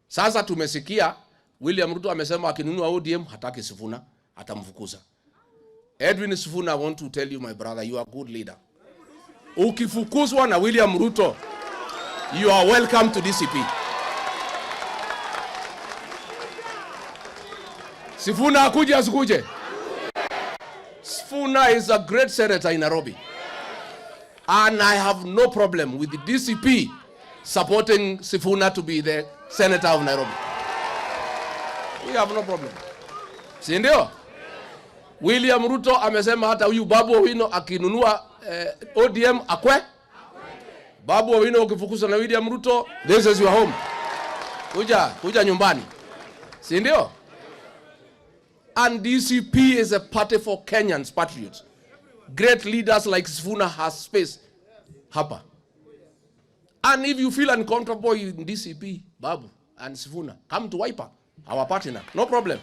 Sasa tumesikia William Ruto amesema akinunua ODM hataki Sifuna, atamfukuza. Edwin Sifuna, I want to tell you, my brother, you are a good leader. Ukifukuzwa na William Ruto, you are welcome to DCP. Sifuna akuje asikuje? Sifuna is a great senator in Nairobi. And I have no problem with the DCP supporting Sifuna to be the senator of Nairobi. We have no problem. Si ndio? William Ruto amesema hata huyu Babu Owino akinunua ODM akwe. Babu Owino ukifukuza na William Ruto, this is your home. Kuja nyumbani. Si ndio? And DCP is a party for Kenyans, patriots. Great leaders like Sifuna has space hapa. And if you feel uncomfortable in DCP, Babu and Sifuna, come to Wiper, our partner, no problem.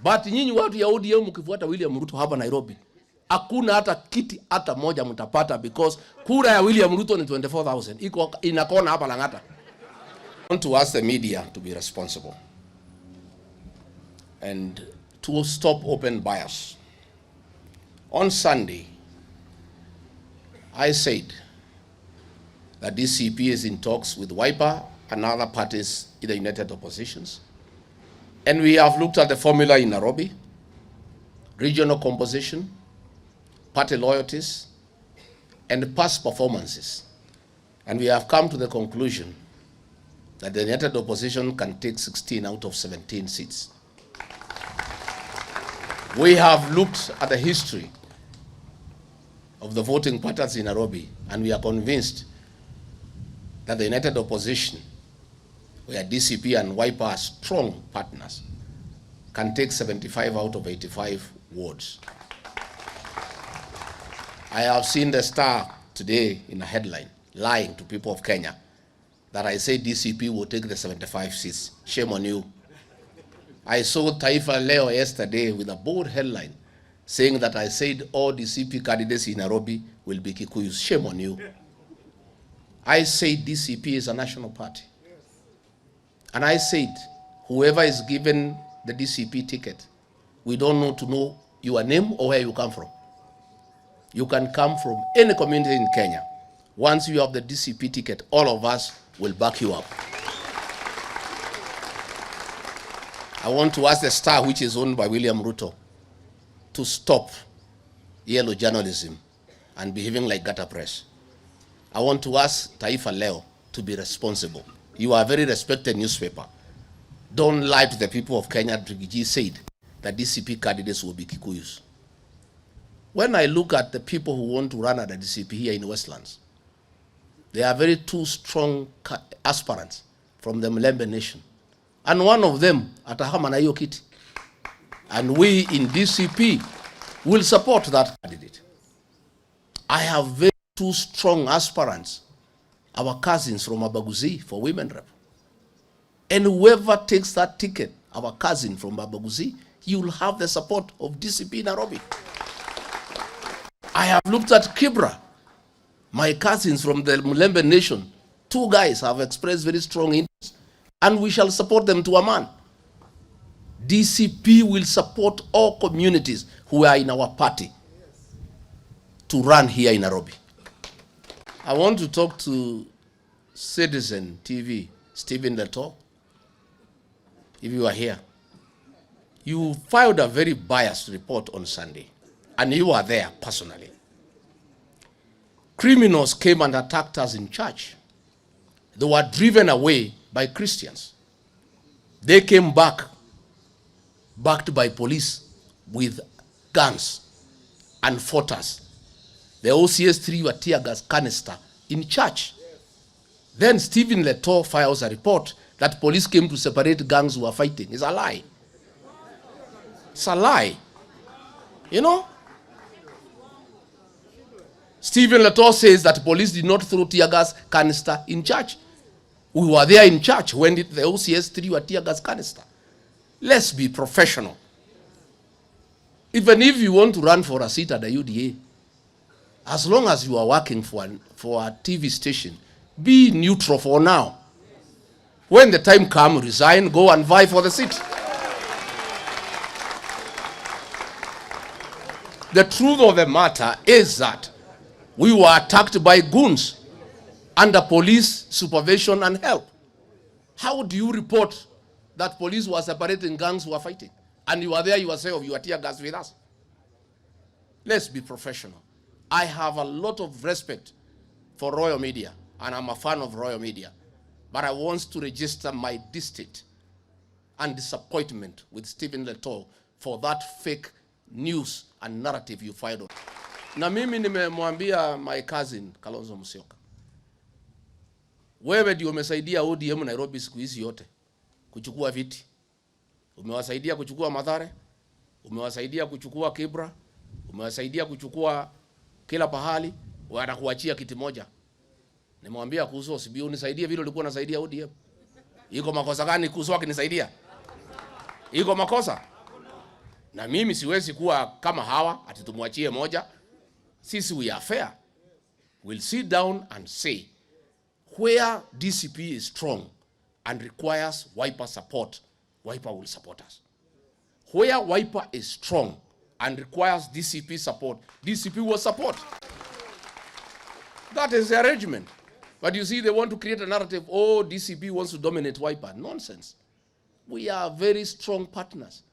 But nyinyi watu ya ODM mkifuata William Ruto hapa Nairobi, hakuna hata kiti hata moja mtapata, because kura ya William Ruto ni 24,000. Iko inakona hapa Lang'ata. I want to ask the media to be responsible and to stop open bias. On Sunday, I said that DCP is in talks with Wiper and other parties in the United Oppositions. And we have looked at the formula in Nairobi, regional composition, party loyalties, and past performances. And we have come to the conclusion that the United Opposition can take 16 out of 17 seats. We have looked at the history of the voting patterns in Nairobi, and we are convinced that the United Opposition, where DCP and Wiper are strong partners, can take 75 out of 85 wards. I have seen the Star today in a headline lying to people of Kenya that I say DCP will take the 75 seats. Shame on you. I saw Taifa Leo yesterday with a bold headline saying that I said all DCP candidates in Nairobi will be Kikuyus. Shame on you. I said DCP is a national party. And I said whoever is given the DCP ticket, we don't know to know your name or where you come from. You can come from any community in Kenya. Once you have the DCP ticket, all of us will back you up. I want to ask the Star, which is owned by William Ruto, to stop yellow journalism and behaving like gutter press. I want to ask Taifa Leo to be responsible. You are a very respected newspaper. Don't lie to the people of Kenya. Rigiji said that DCP candidates will be Kikuyus. When I look at the people who want to run at the DCP here in Westlands, there are very two strong aspirants from the Mlembe Nation. And one of them atahama na hiyo kiti. And we in DCP will support that candidate. I have very two strong aspirants, our cousins from Abaguzi for women rep. And whoever takes that ticket, our cousin from Abaguzi, you will have the support of DCP Nairobi. I have looked at Kibra, my cousins from the Mlembe Nation. Two guys have expressed very strong interest, and we shall support them to a man. DCP will support all communities who are in our party to run here in Nairobi. I want to talk to Citizen TV, Stephen Leto. If you are here, you filed a very biased report on Sunday, and you were there personally. Criminals came and attacked us in church. They were driven away by Christians. They came back, backed by police with guns and fought us. The OCS3 were tear gas canister in church. Then Stephen Leto files a report that police came to separate gangs who were fighting. It's a lie. It's a lie. You know? Stephen Leto says that police did not throw tear gas canister in church. We were there in church when the OCS3 were tear gas canister. Let's be professional. Even if you want to run for a seat at the UDA, as long as you are working for a TV station, be neutral for now. When the time comes, resign, go and vie for the seat. The truth of the matter is that we were attacked by goons under police supervision and help. How do you report that police were separating gangs who were fighting? And you are there yourself, you are tear gas with us. Let's be professional. I have a lot of respect for Royal Media, and I'm a fan of Royal Media. But I want to register my disdain and disappointment with Stephen Leto for that fake news and narrative you fired on. Na mimi nimemwambia my cousin Kalonzo Musyoka, wewe ndio umesaidia ODM Nairobi siku hizi yote kuchukua viti. Umewasaidia kuchukua Mathare, umewasaidia kuchukua Kibra, umewasaidia kuchukua kila pahali, wanakuachia kiti moja. Nimwambia Kuzo, sibi unisaidie vile ulikuwa unasaidia ODM. Iko makosa gani Kuzo akinisaidia? Iko makosa? Na mimi siwezi kuwa kama hawa ati tumwachie moja. Sisi we are fair. We'll sit down and say where DCP is strong and requires Wiper support, Wiper will support us. Where Wiper is strong and requires DCP support, DCP will support. That is the arrangement. But you see, they want to create a narrative, oh, DCP wants to dominate Wiper. Nonsense. We are very strong partners.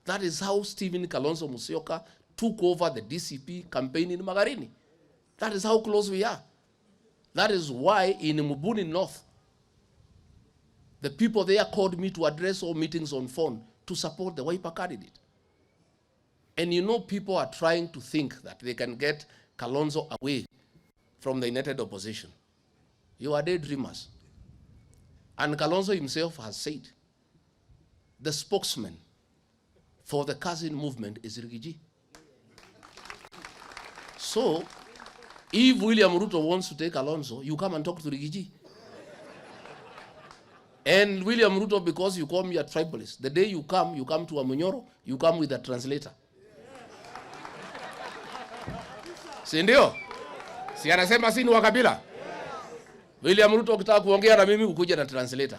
That is how Stephen Kalonzo Musyoka took over the DCP campaign in Magarini. That is how close we are. That is why in Mubuni North, the people there called me to address all meetings on phone to support the Wiper candidate. And you know, people are trying to think that they can get Kalonzo away from the united opposition. You are daydreamers. And Kalonzo himself has said, the spokesman for the cousin movement is Rigiji. So, if William Ruto wants to take Kalonzo, you come and talk to Rigiji. And William Ruto, because you call me a tribalist, the day you come to Amunyoro, you come with a translator. Si ndio? Si anasema si ni wa kabila? William Ruto ukitaka kuongea na mimi ukuja na translator.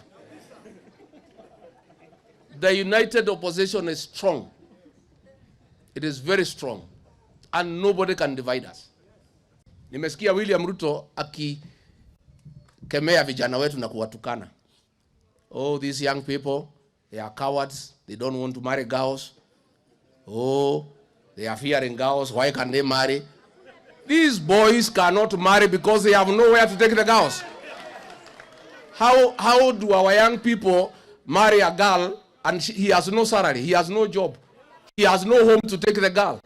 The united opposition is strong. It is very strong. And nobody can divide us. Nimesikia William Ruto akikemea vijana wetu na kuwatukana. Oh, these young people, they are cowards. They don't want to marry girls. Oh, they are fearing girls. Why can they marry? These boys cannot marry because they have nowhere to take the girls. How do our young people marry a girl and he has no salary, he has no job, he has no home to take the girl?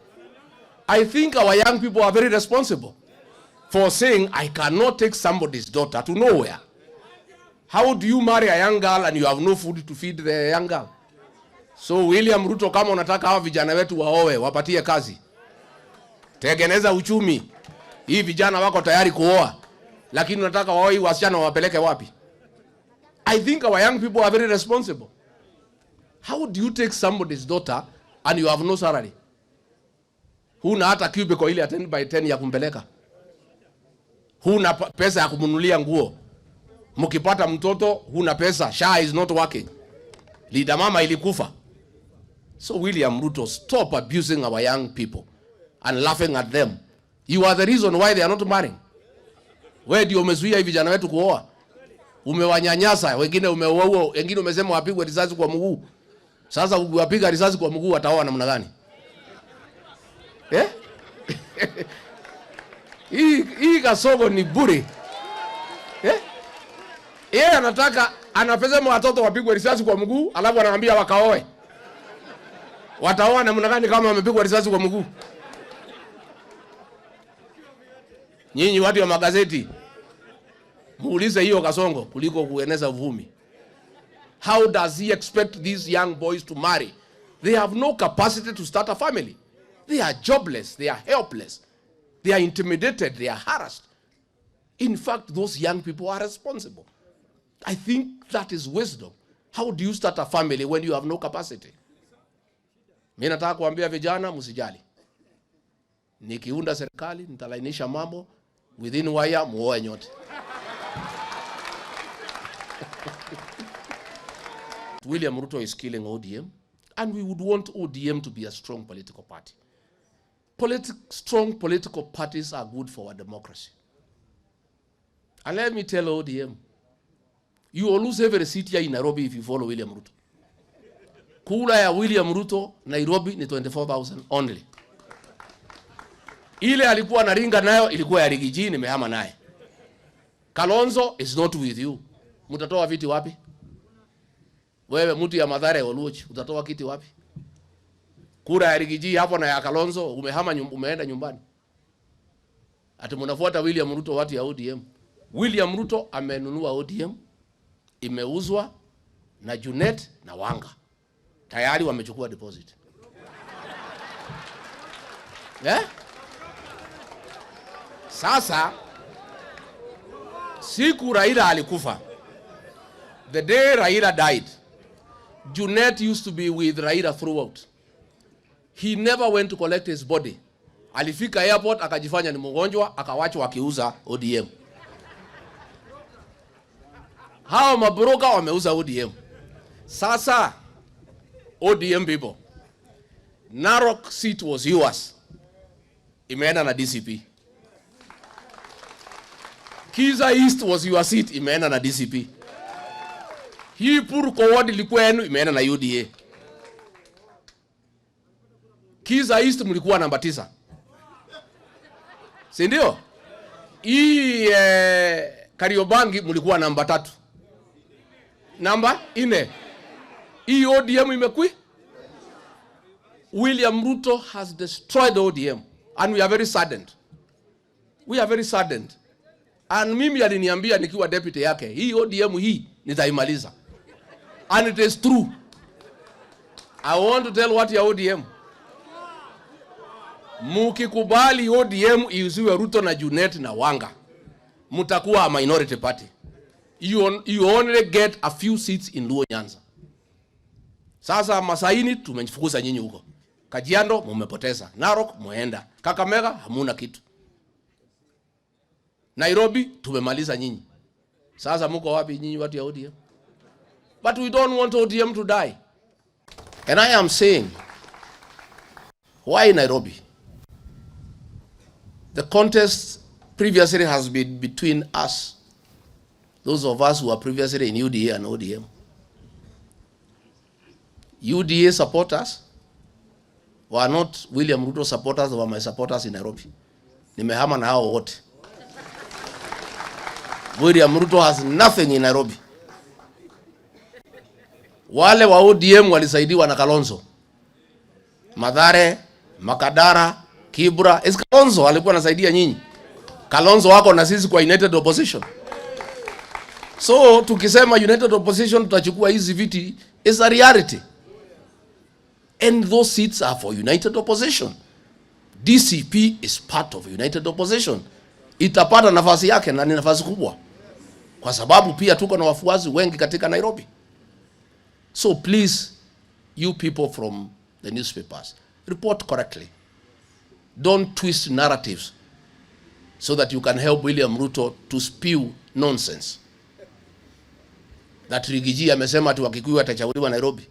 I think our young people are very responsible for saying, I cannot take somebody's daughter to nowhere. How do you marry a young girl and you have no food to feed the young girl? So William Ruto, kama unataka hawa vijana wetu waoe, wapatie kazi. Tengeneza uchumi. Hii vijana wako tayari kuoa, lakini unataka waoe wasichana wapeleke wapi? I think our young people are very responsible. How do you take somebody's daughter and you have no salary? Huna hata cubicle ile 10 by 10 ya kumpeleka. Huna pesa ya kumunulia nguo. Mkipata mtoto huna pesa. SHA is not working. Leader mama ilikufa. So William Ruto, stop abusing our young people and laughing at them. You are the reason why they are not marrying. Wewe ndio umezuia hivi vijana wetu kuoa. Umewanyanyasa, wengine umeua, wengine umesema wapigwe risasi kwa mguu. Sasa ukiwapiga risasi kwa mguu wataoa namna gani? Eh? Hii Kasogo ni bure. Eh? Yeye anapesema watoto wapigwe risasi kwa mguu, alafu anawaambia wakaoe. Wataoa namna gani kama wamepigwa risasi kwa mguu? Nyinyi watu wa magazeti, muulize hiyo Kasongo kuliko kueneza uvumi. How does he expect these young boys to marry? They have no capacity to start a family. They are jobless, they are helpless. They are intimidated, they are harassed. In fact, those young people are responsible. I think that is wisdom. How do you start a family when you have no capacity? Mimi nataka kuambia vijana msijali. Nikiunda serikali nitalainisha mambo, within wire muoe nyote. William Ruto is killing ODM, and we would want ODM to be a strong political party. Strong political parties are good for our democracy. And let me tell ODM, you will lose every seat here in Nairobi if you follow William Ruto. Kula ya William Ruto, Nairobi ni 24,000 only. Ile alikuwa na ringa nayo ilikuwa ya Rigiji, nimehama naye. Kalonzo is not with you. Mutatoa viti wapi? Wewe mtu ya Mathare Oluoch, utatoa kiti wapi? Kura ya Rigiji hapo na ya Kalonzo umeenda nyumbani. Ati mnafuata William Ruto watu ya ODM. William Ruto amenunua ODM, imeuzwa na Junet na Wanga. Tayari wamechukua deposit. Sasa siku Raila alikufa, the day Raila died, Junet used to be with Raila throughout. He never went to collect his body. Alifika airport akajifanya ni mgonjwa, akawachwa akiuza ODM. Hao mabroka wameuza ODM. Sasa ODM people, Narok seat was yours, imeenda na DCP. Kiza East was your seat, imeenda na DCP. Hii Purko ward ilikuwa yenu, imeenda na UDA. Kiza East mlikuwa namba 9. Si ndio? Hii Kariobangi mlikuwa namba 3. Namba 4. Hii ODM imekui. William Ruto has destroyed ODM and we are very saddened. We are very saddened. And mimi aliniambia nikiwa deputy yake, hii ODM hii nitaimaliza. And it is true. I want to tell what ya ODM. Mukikubali ODM iuziwe Ruto na Junet na Wanga, mutakuwa a minority party. You only get a few seats in Luo Nyanza. Sasa Masaini tumefukuza nyinyi huko. Kajiado mumepoteza. Narok muenda. Kakamega hamuna kitu. Nairobi tumemaliza nyinyi. Sasa muko wapi nyinyi watu ya ODM? But we don't want ODM to die. And I am saying, why Nairobi? The contest previously has been between us, those of us who are previously in UDA and ODM. UDA supporters were not William Ruto supporters, were my supporters in Nairobi. Nimehama na hao wote. William Ruto has nothing in Nairobi. Wale wa ODM walisaidiwa na Kalonzo. Mathare, Makadara, Kibra. Kalonzo alikuwa anasaidia nyinyi. Kalonzo wako na sisi kwa United Opposition. So tukisema United Opposition tutachukua hizi viti is a reality. And those seats are for United Opposition. DCP is part of United Opposition. Itapata nafasi yake na ni nafasi kubwa. Kwa sababu pia tuko na wafuasi wengi katika Nairobi. So please, you people from the newspapers, report correctly. Don't twist narratives so that you can help William Ruto to spew nonsense. That Rigiji amesema ati Wakikuyu atachaguliwa Nairobi.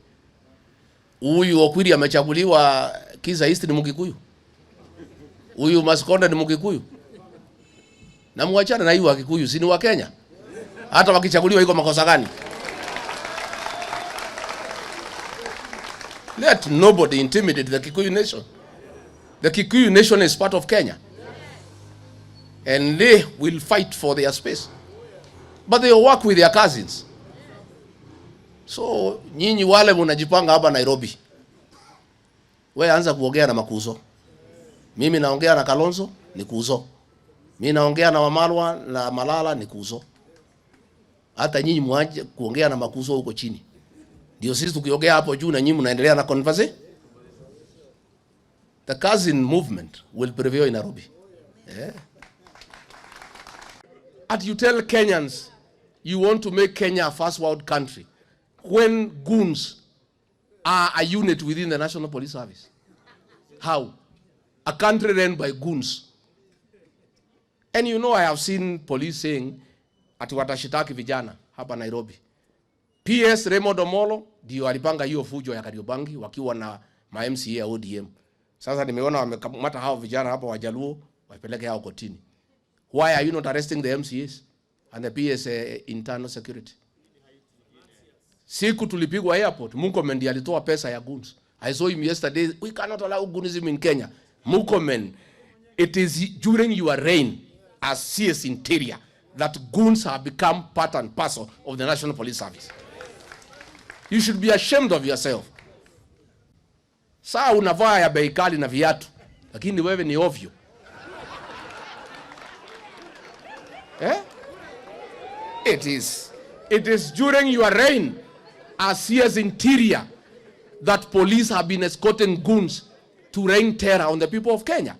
Huyu Okwiri amechaguliwa Kiza East ni Mkikuyu. Huyu Maskonda ni Mkikuyu. Na muachane na hiyo Wakikuyu, si ni wa Kenya. Hata wakichaguliwa iko makosa gani? Let nobody intimidate the Kikuyu nation. The Kikuyu nation is part of Kenya. And they will fight for their space. But they will work with their cousins. So, nyinyi wale mnajipanga hapa Nairobi. Wewe anza kuongea na Makuzo. Mimi naongea na Kalonzo, ni Kuzo. Mimi naongea na Wamalwa na Malala, ni Kuzo. Hata nyinyi mwaje kuongea na Makuzo huko chini. Ndio sisi tukiongea hapo juu na nyinyi mnaendelea na conversation. The cousin movement will prevail in Nairobi. Yeah. And you tell Kenyans you want to make Kenya a first world country when goons are a unit within the National Police Service. How? A country run by goons. And you know I have seen police saying ati watashitaki vijana hapa Nairobi. PS Raymond Omolo ndio walipanga hiyo fujo ya Kariobangi wakiwa na ma MCA ya ODM. Sasa nimeona wamekamata hao vijana hapo Wajaluo wapeleke hao kotini. Why are you not arresting the MCAs and the PS internal security? Siku tulipigwa airport, Murkomen ndiye alitoa pesa ya goons. I saw him yesterday. We cannot allow goonism in Kenya. Murkomen, it is during your reign as CS Interior that goons have become part and parcel of the National Police Service. You should be ashamed of yourself. Saa unavaa ya bei kali na viatu, lakini wewe ni ovyo. It is during your reign as CS Interior that police have been escorting goons to rain terror on the people of Kenya.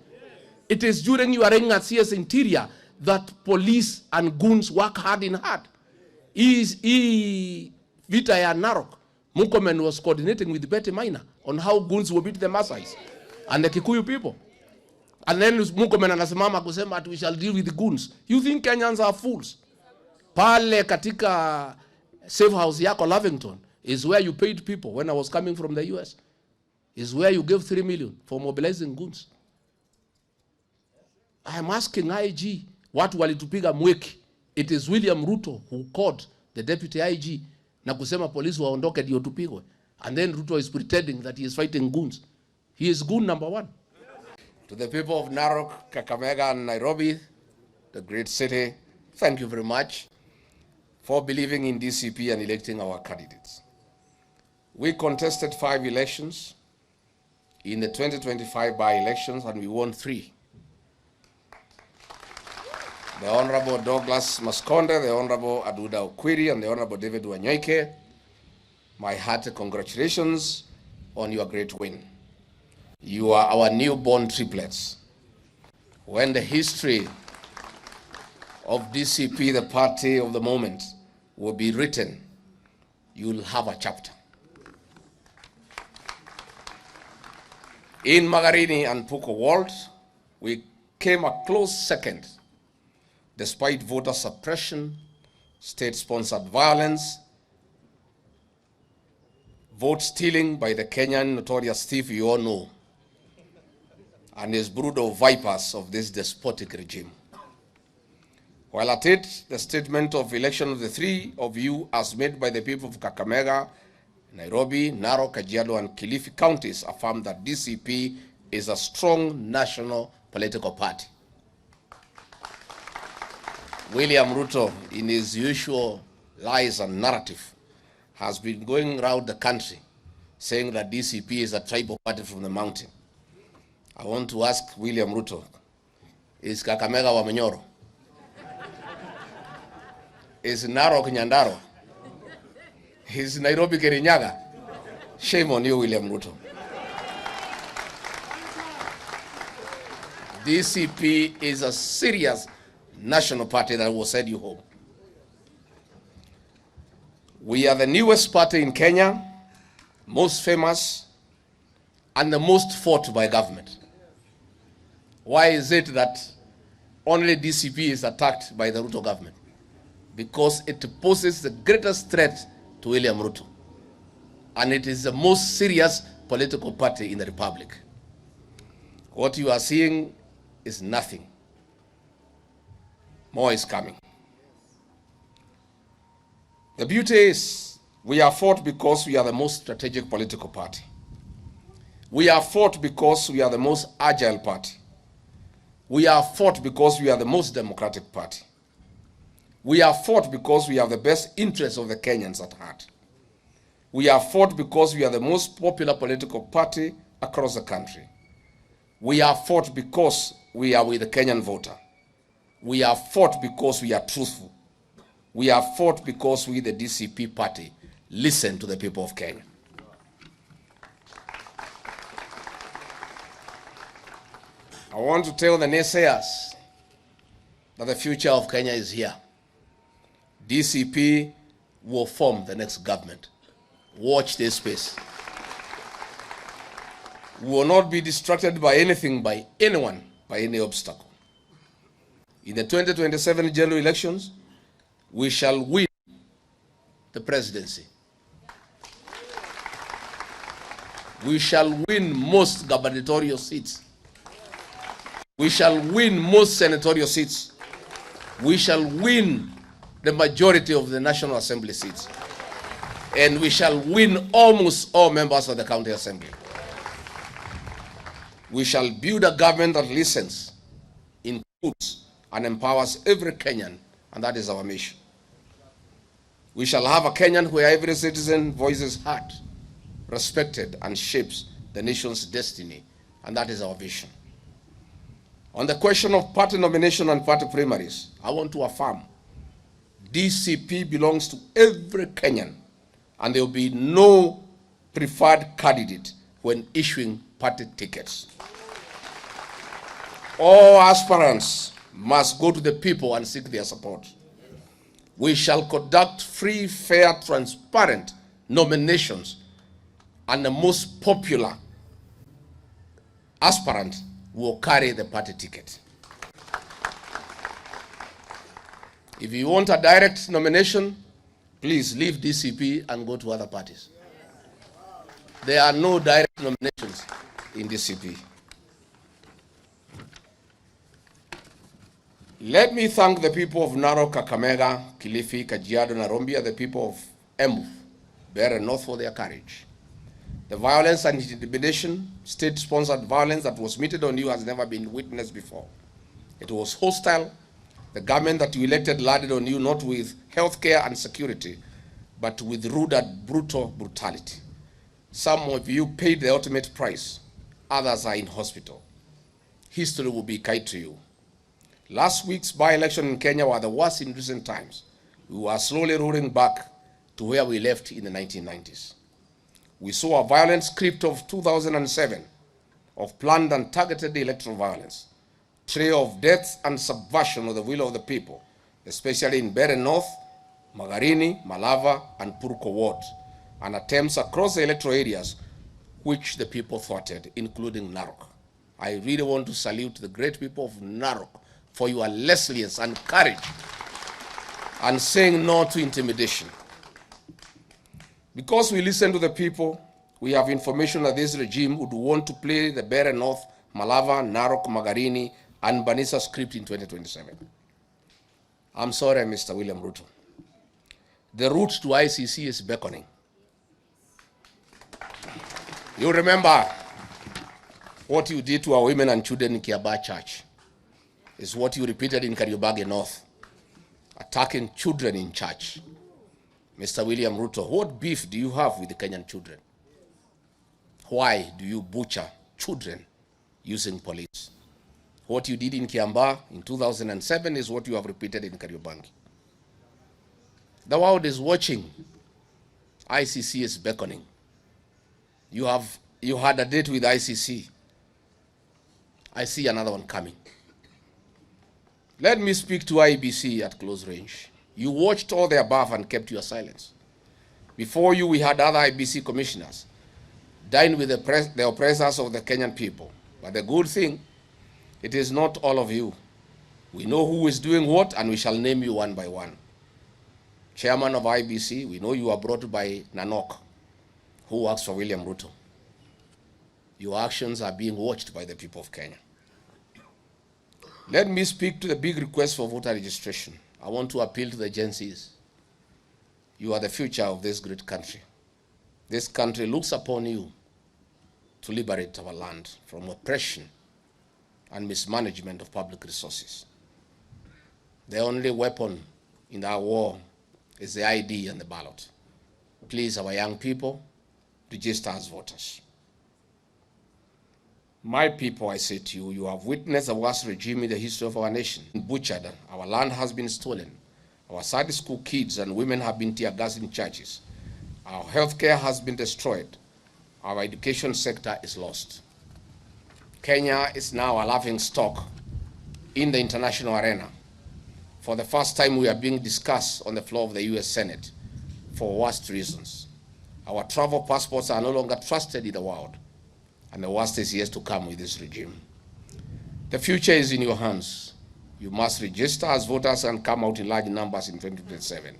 It is during your reign as CS Interior that police and goons work hard in hard. Vita ya Narok, Murkomen was coordinating with Betty Maina on how goons will beat the Maasais and the Kikuyu people. And then Murkomen anasimama kusema we shall deal with the goons. You think Kenyans are fools? Pale katika safe house yako Lavington is where you paid people when I was coming from the US. Is where you gave 3 million for mobilizing goons. I am asking IG, watu walitupiga mweki. It is William Ruto who called the deputy IG na kusema polisi waondoke ndio tupigwe. And then Ruto is pretending that he is fighting goons. He is goon number 1. To the people of Narok, Kakamega and Nairobi, the great city, thank you very much for believing in DCP and electing our candidates. We contested 5 elections in the 2025 by-elections and we won 3. The Honorable Douglas Maskonde, the Honorable Aduda Okwiri, and the Honorable David Wanyoike, my hearty congratulations on your great win. You are our newborn triplets. When the history of DCP, the party of the moment, will be written, you'll have a chapter. In Magarini and Puko Ward, we came a close second, despite voter suppression, state-sponsored violence, vote stealing by the Kenyan notorious thief you all know, and his brood of vipers of this despotic regime. While at it, the statement of election of the 3 of you as made by the people of Kakamega, Nairobi, Narok, Kajiado, and Kilifi counties affirmed that DCP is a strong national political party. William Ruto, in his usual lies and narrative, has been going around the country saying that DCP is a tribal party from the mountain. I want to ask William Ruto, is Kakamega Wamenyoro? Is Narok Nyandarua? Is Nairobi Kirinyaga? Shame on you, William Ruto. DCP is a serious national party that will send you home. We are the newest party in Kenya, most famous, and the most fought by government. Why is it that only DCP is attacked by the Ruto government? Because it poses the greatest threat to William Ruto. And it is the most serious political party in the Republic. What you are seeing is nothing. More is coming. The beauty is we are fought because we are the most strategic political party. We are fought because we are the most agile party. We are fought because we are the most democratic party. We are fought because we have the best interests of the Kenyans at heart. We are fought because we are the most popular political party across the country. We are fought because we are with the Kenyan voter. We are fought because we are truthful. We are fought because we, the DCP party, listen to the people of Kenya. I want to tell the naysayers that the future of Kenya is here. DCP will form the next government. Watch this space. We will not be distracted by anything, by anyone, by any obstacle. In the 2027 general elections, we shall win the presidency. We shall win most gubernatorial seats. We shall win most senatorial seats. We shall win the majority of the National Assembly seats. And we shall win almost all members of the County Assembly. We shall build a government that listens, includes, and empowers every Kenyan, and that is our mission. We shall have a Kenyan where every citizen voices heard, respected, and shapes the nation's destiny, and that is our vision. On the question of party nomination and party primaries, I want to affirm DCP belongs to every Kenyan, and there will be no preferred candidate when issuing party tickets. All aspirants must go to the people and seek their support. We shall conduct free, fair, transparent nominations, and the most popular aspirant will carry the party ticket. If you want a direct nomination, please leave DCP and go to other parties. There are no direct nominations in DCP. Let me thank the people of Narok, Kakamega, Kilifi, Kajiado, Nairobi, and the people of Embu, Bear and North for their courage. The violence and intimidation, state-sponsored violence that was meted on you has never been witnessed before. It was hostile. The government that you elected landed on you not with healthcare and security, but with rude and brutal brutality. Some of you paid the ultimate price. Others are in hospital. History will be kind to you. Last week's by-election in Kenya were the worst in recent times. We were slowly rolling back to where we left in the 1990s. We saw a violent script of 2007 of planned and targeted electoral violence, trail of death and subversion of the will of the people, especially in Bear North, Magarini, Malava, and Purko wards, and attempts across the electoral areas which the people thwarted, including Narok. I really want to salute the great people of Narok for your resilience and courage and saying no to intimidation. Because we listen to the people, we have information that this regime would want to play the Bear North, Malava, Narok, Magarini, and Banisa script in 2027. I'm sorry, Mr. William Ruto. The route to ICC is beckoning. You remember what you did to our women and children in Kiambaa Church is what you repeated in Kariobangi North, attacking children in church. Mr. William Ruto, what beef do you have with the Kenyan children? Why do you butcher children using police? What you did in Kiambaa in 2007 is what you have repeated in Kariobangi. The world is watching. ICC is beckoning. You had a date with ICC. I see another one coming. Let me speak to IBC at close range. You watched all the above and kept your silence. Before you, we had other IBC commissioners dine with the oppressors of the Kenyan people. But the good thing, it is not all of you. We know who is doing what, and we shall name you one by one. Chairman of IBC, we know you are brought by Nanok, who works for William Ruto. Your actions are being watched by the people of Kenya. Let me speak to the big request for voter registration. I want to appeal to the Gen Zs. You are the future of this great country. This country looks upon you to liberate our land from oppression and mismanagement of public resources. The only weapon in our war is the ID and the ballot. Please, our young people, register as voters. My people, I say to you, you have witnessed the worst regime in the history of our nation. Butchered, our land has been stolen. Our Sunday school kids and women have been tear gassed in churches. Our healthcare has been destroyed. Our education sector is lost. Kenya is now a laughing stock in the international arena. For the first time, we are being discussed on the floor of the US Senate for worst reasons. Our travel passports are no longer trusted in the world. And the worst is yet to come with this regime. The future is in your hands. You must register as voters and come out in large numbers in 2027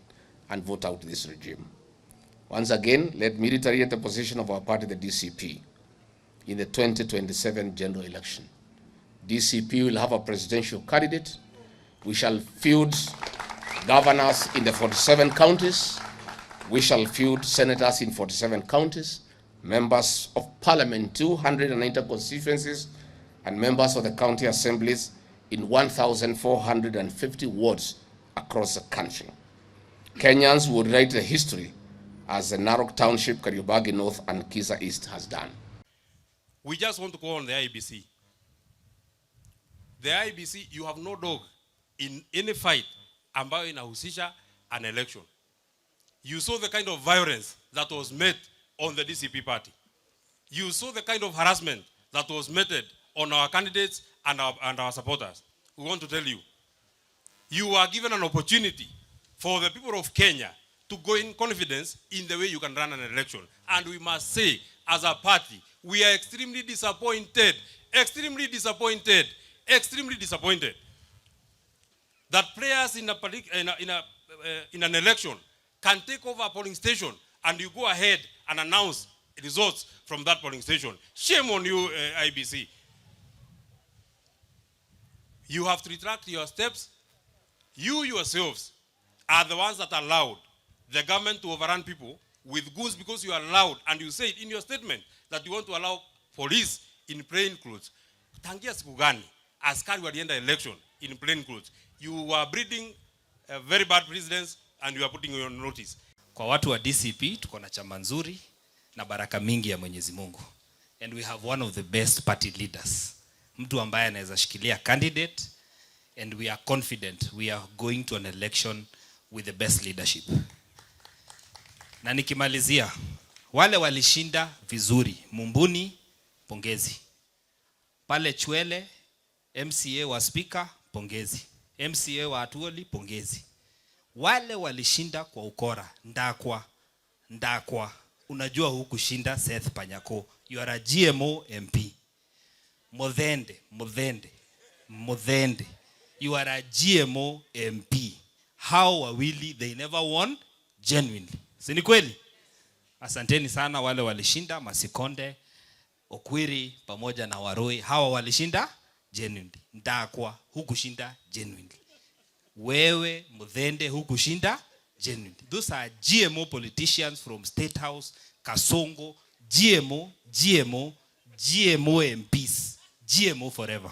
and vote out this regime. Once again, let me reiterate the position of our party, the DCP. in the 2027 general election. DCP will have a presidential candidate. We shall field governors in the 47 counties. We shall field senators in 47 counties, members of parliament, 290 constituencies, and members of the county assemblies in 1,450 wards across the country. Kenyans would write the history as the Narok Township, Kariobangi North, and Kisa East has done. We just want to call on the IBC. The IBC, you have no dog in any fight ambayo inahusisha an election. You saw the kind of violence that was met on the DCP party. You saw the kind of harassment that was meted on our candidates and our supporters. We want to tell you, you are given an opportunity for the people of Kenya to go in confidence in the way you can run an election. And we must say, as a party, we are extremely disappointed that players in an election can take over a polling station and you go ahead and announce results from that polling station. Shame on you, IBC. You have to retract your steps. You yourselves are the ones that allowed the government to overrun people with goons because you allowed, and you said in your statement that you want to allow police in plain clothes. Tangia siku gani askari walienda election in plain clothes? You are breeding very bad precedents and you are putting you on notice. Kwa watu wa DCP tuko na chama nzuri na baraka mingi ya Mwenyezi Mungu. And we have one of the best party leaders. Mtu ambaye anaweza shikilia candidate, and we are confident we are going to an election with the best leadership. Na nikimalizia, wale walishinda vizuri, Mumbuni, pongezi. Pale Chwele, MCA wa speaker, pongezi. MCA wa Atuoli, pongezi. Wale walishinda kwa ukora, ndakwa. Unajua huku shinda Seth Panyako. You are a GMO MP. Modhende. You are a GMO MP. How wawili, they never won genuinely. Si ni kweli? Asanteni sana wale walishinda, Masikonde, Okwiri, pamoja na Waroi. Hawa walishinda genuinely. Ndakwa, hukushinda genuinely. Wewe, Modhende, hukushinda genuinely. Those are GMO politicians from State House, Kasongo, GMO MPs. GMO forever.